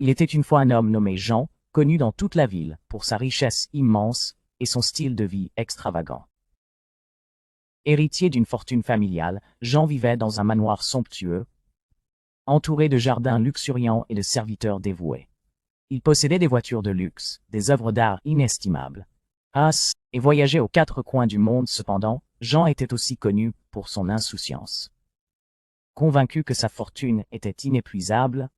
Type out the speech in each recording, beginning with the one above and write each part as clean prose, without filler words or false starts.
Il était une fois un homme nommé Jean, connu dans toute la ville pour sa richesse immense et son style de vie extravagant. Héritier d'une fortune familiale, Jean vivait dans un manoir somptueux, entouré de jardins luxuriants et de serviteurs dévoués. Il possédait des voitures de luxe, des œuvres d'art inestimables, et voyageait aux quatre coins du monde. Cependant, Jean était aussi connu pour son insouciance. Convaincu que sa fortune était inépuisable,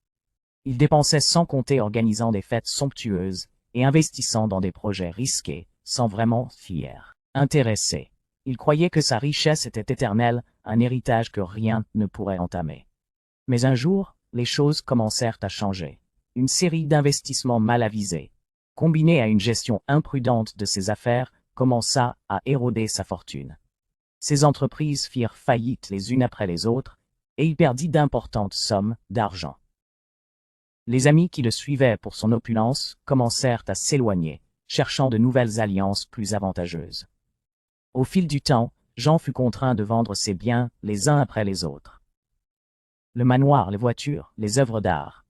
il dépensait sans compter, organisant des fêtes somptueuses et investissant dans des projets risqués, sans vraiment fier. Intéressé, il croyait que sa richesse était éternelle, un héritage que rien ne pourrait entamer. Mais un jour, les choses commencèrent à changer. Une série d'investissements mal avisés, combinés à une gestion imprudente de ses affaires, commença à éroder sa fortune. Ses entreprises firent faillite les unes après les autres, et il perdit d'importantes sommes d'argent. Les amis qui le suivaient pour son opulence commencèrent à s'éloigner, cherchant de nouvelles alliances plus avantageuses. Au fil du temps, Jean fut contraint de vendre ses biens les uns après les autres. Le manoir, les voitures, les œuvres d'art,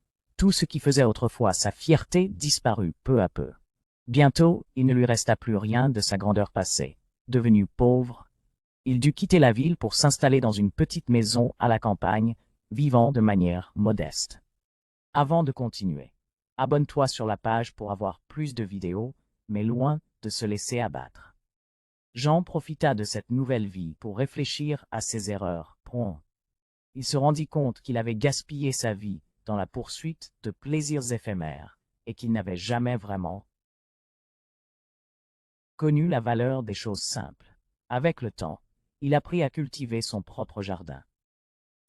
tout ce qui faisait autrefois sa fierté disparut peu à peu. Bientôt, il ne lui resta plus rien de sa grandeur passée. Devenu pauvre, il dut quitter la ville pour s'installer dans une petite maison à la campagne, vivant de manière modeste. Avant de continuer, abonne-toi sur la page pour avoir plus de vidéos, mais loin de se laisser abattre. Jean profita de cette nouvelle vie pour réfléchir à ses erreurs. Il se rendit compte qu'il avait gaspillé sa vie dans la poursuite de plaisirs éphémères et qu'il n'avait jamais vraiment connu la valeur des choses simples. Avec le temps, il apprit à cultiver son propre jardin,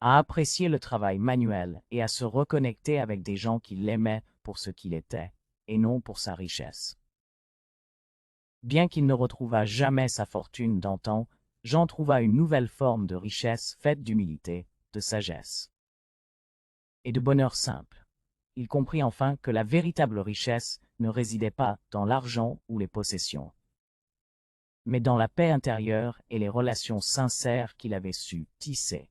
à apprécier le travail manuel et à se reconnecter avec des gens qui l'aimaient pour ce qu'il était, et non pour sa richesse. Bien qu'il ne retrouvât jamais sa fortune d'antan, Jean trouva une nouvelle forme de richesse faite d'humilité, de sagesse et de bonheur simple. Il comprit enfin que la véritable richesse ne résidait pas dans l'argent ou les possessions, mais dans la paix intérieure et les relations sincères qu'il avait su tisser.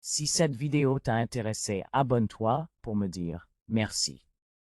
Si cette vidéo t'a intéressé, abonne-toi pour me dire merci.